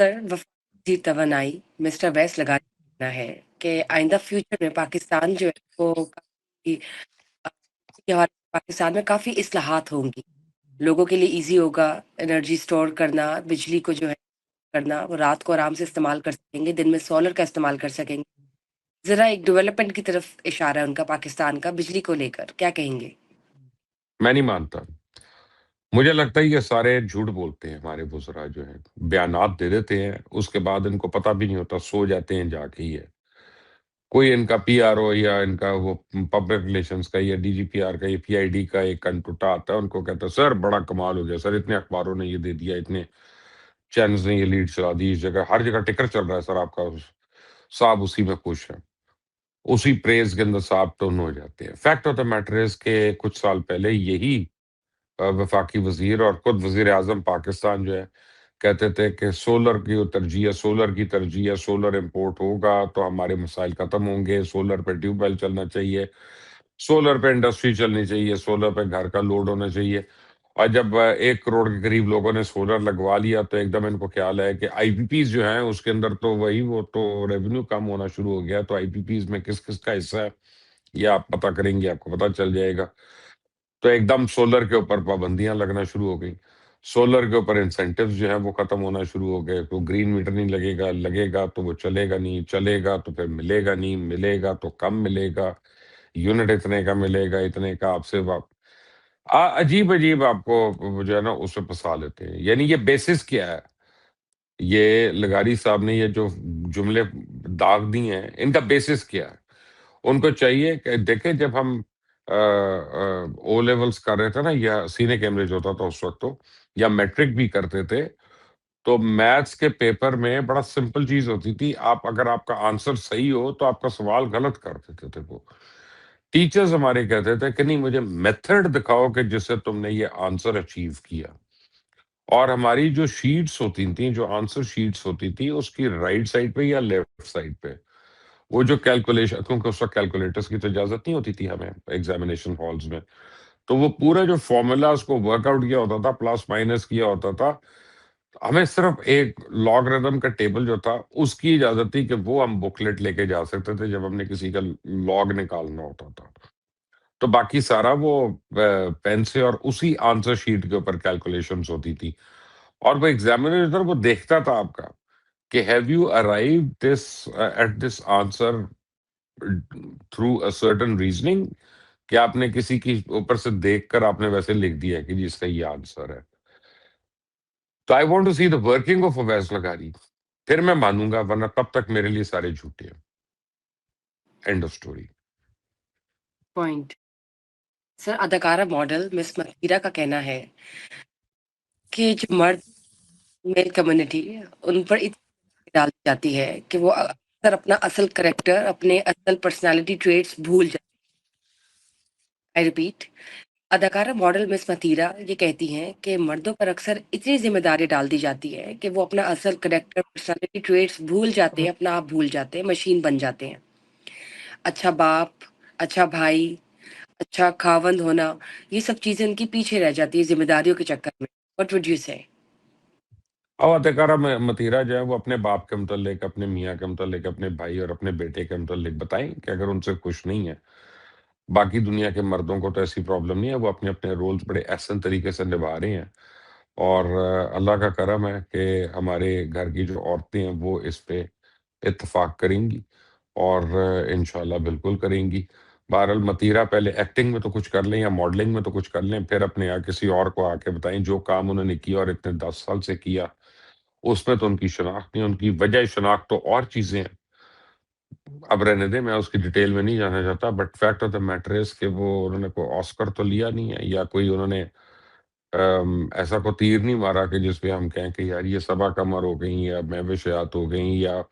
Sir, वफाकी तवानाई mister वैस लगा कहना है कि आइंदा फ्यूचर में पाकिस्तान जो है वो काफी पाकिस्तान में काफी इस्लाहात होंगी। लोगों के लिए इजी होगा एनर्जी स्टोर करना, बिजली को जो है करना, वो रात को आराम से इस्तेमाल कर सकेंगे, दिन में सोलर का इस्तेमाल कर सकेंगे। जरा एक डेवलपमेंट की तरफ इशारा है उनका पाकिस्तान का बिजली को लेकर, क्या कहेंगे? मैं नहीं मानता। मुझे लगता है ये सारे झूठ बोलते हैं, हमारे बुजुर्ग जो हैं बयानात दे देते हैं, उसके बाद इनको पता भी नहीं होता, सो जाते हैं जाके ही है। कोई इनका पीआरओ या इनका वो पब्लिक रिलेशंस का या डीजीपीआर का या पीआईडी का एक कंटुटा आता है, उनको कहता है सर बड़ा कमाल हो गया सर, इतने अखबारों ने ये दे दिया, इतने चैनल्स ने ये लीड चला दी, इस जगह हर जगह टिकर चल रहा है सर आपका, साहब उसी में खुश है, उसी प्रेज के अंदर साहब टोन हो जाते हैं। Fact of the matter is के कुछ साल पहले यही वफाकी वजीर और खुद वजीर आजम पाकिस्तान जो है कहते थे कि सोलर की तरजीह है, सोलर की तरजीह है, सोलर इंपोर्ट होगा तो हमारे मसाइल खत्म होंगे, सोलर पे ट्यूबवेल चलना चाहिए, सोलर पे इंडस्ट्री चलनी चाहिए, सोलर पे घर का लोड होना चाहिए। और जब 1 करोड़ के करीब लोगों ने सोलर लगवा लिया तो एकदम इनको ख्याल है कि आईपीपीज जो हैं उसके अंदर तो वही वो तो रेवेन्यू कम होना शुरू हो गया, तो आईपीपीज में किस किस का हिस्सा है ये आप पता करेंगे, आपको पता चल जाएगा। तो एकदम सोलर के ऊपर पाबंदियां लगना शुरू हो गई, सोलर के ऊपर इंसेंटिव्स जो है वो खत्म होना शुरू हो गए। तो ग्रीन मीटर नहीं लगेगा, लगेगा तो वो चलेगा नहीं, चलेगा तो फिर मिलेगा नहीं, मिलेगा तो कम मिलेगा, यूनिट इतने का मिलेगा, इतने का आपसे अजीब अजीब आपको वो जो है ना उसमें फंसा लेते हैं। यानी ये बेसिस क्या है, ये लगारी साहब ने ये जो जुमले दाग दिए हैं इनका बेसिस क्या है? उनको चाहिए कि देखें जब हम ओ लेवल्स कर रहे थे ना या सीने कैमरेज होता था उस वक्त, तो या मैट्रिक भी करते थे, तो मैथ्स के पेपर में बड़ा सिंपल चीज होती थी, आप अगर आपका आंसर सही हो तो आपका सवाल गलत कर देते थे। वो टीचर्स हमारे कहते थे कि नहीं मुझे मेथड दिखाओ कि जिससे तुमने ये आंसर अचीव किया। और हमारी जो शीट्स होती थी, जो आंसर शीट्स होती थी, उसकी राइट साइड पे या लेफ्ट साइड पे वो जो कैलकुलेशन, क्योंकि उस वक्त कैलकुलेटर्स की तो इजाजत नहीं होती थी हमें एग्जामिनेशन हॉल्स में, तो वो पूरा जो फॉर्मूला उसको वर्कआउट किया होता था, प्लस माइनस किया होता था, हमें सिर्फ एक लॉगरिथम का टेबल जो था उसकी इजाजत थी कि वो हम बुकलेट लेके जा सकते थे जब हमने किसी का लॉग निकालना होता था। तो बाकी सारा वो पेन से और उसी आंसर शीट के ऊपर कैलकुलेशंस होती थी, और वो एग्जामिनर वो देखता था आपका कि have you arrive this at this answer through a certain reasoning, कि आपने किसी की ऊपर से देखकर आपने वैसे लिख दिया है कि जी इसका ये आंसर है। तो I want to see the working of Awais लगारी, फिर मैं मानूंगा, वरना तब तक मेरे लिए सारे झूठे हैं। End of story. Point. Sir, अदाकारा मॉडल मिस मतीरा का कहना है कि जो मर्द मेल कम्युनिटी उन पर इतनी डाल दी जाती है कि वो अक्सर अपना असल करेक्टर, अपने असल पर्सनालिटी ट्रेट्स भूल जाते हैं। आई रिपीट, अदाकारा मॉडल मिस मतीरा ये कहती हैं कि मर्दों पर अक्सर इतनी जिम्मेदारी डाल दी जाती है कि वो अपना असल करेक्टर, पर्सनालिटी ट्रेट्स भूल जाते हैं, अपना आप भूल जाते हैं, मशीन बन जाते हैं। अच्छा बाप, अच्छा भाई, अच्छा खावंद होना, ये सब चीजें उनकी पीछे रह जाती है जिम्मेदारियों के चक्कर में। व्हाट वुड यू से? अब अदाकारा मतीरा जो है वो अपने बाप के मुतल्लिक, अपने मियाँ के मुतल्लिक, अपने भाई और अपने बेटे के मुतल्लिक बताएं कि अगर उनसे खुश नहीं है। बाकी दुनिया के मर्दों को तो ऐसी प्रॉब्लम नहीं है, वो अपने अपने रोल्स बड़े एहसन तरीके से निभा रहे हैं। और अल्लाह का करम है कि हमारे घर की जो औरतें हैं वो इस पे इत्तेफाक करेंगी, और इंशाल्लाह बिल्कुल करेंगी। बहरहाल मतीरा पहले एक्टिंग में तो कुछ कर लें या मॉडलिंग में तो कुछ कर लें, फिर अपने यहाँ किसी और को आके बताएं जो काम उन्होंने किया और इतने 10 साल से किया, उसमें तो उनकी शनाख्त नहीं, उनकी वजह शनाख्त तो और चीजें हैं। अब रहने दें, मैं उसकी डिटेल में नहीं जाना चाहता, but fact of the matter is कि वो उन्होंने कोई ऑस्कर तो लिया नहीं है, या कोई उन्होंने ऐसा को तीर नहीं मारा कि जिसपे हम कहें कि यार ये सबा कमर हो गई या महविश हयात हो गई या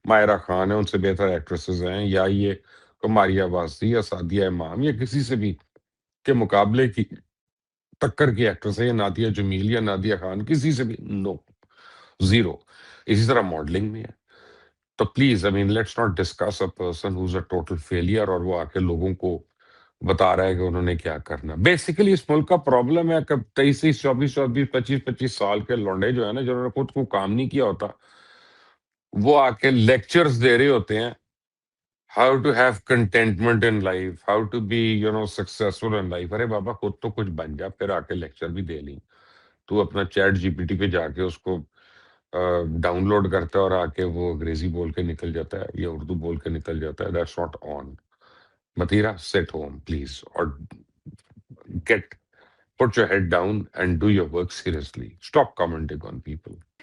मायरा खान है, उनसे बेहतर एक्ट्रेसेस हैं, या ये कुमारिया वासी या सादिया इमाम या किसी से भी के मुकाबले की टक्कर की एक्ट्रेस है, या नादिया जमील या नादिया खान, किसी से भी नो, जीरो। इसी तरह मॉडलिंग में है। तो please I mean let's not discuss a person who is a total failure और वो आके लोगों को बता रहा है कि उन्होंने क्या करना। बेसिकली इस मुल्क का प्रॉब्लम है कि 23 24 24 25 25 साल के लौंडे जो है ना, जिन्होंने खुद को काम नहीं किया होता, وہ آ کے لیکچرز دے رہے ہوتے ہیں how to have contentment in life, how to be successful in life. ارے بابا خود تو کچھ بن جا, پھر آ کے لیکچر بھی دے لیں. تو اپنا چیٹ جی پی ٹی پہ جا کے اس کو ڈاؤن لوڈ کرتا ہے اور آ کے وہ انگریزی بول کے نکل جاتا ہے یا اردو بول کے نکل جاتا ہے. That's not on. متیرا, سیٹ ہوم پلیز, اور get put your head down and do your work seriously. Stop commenting on people.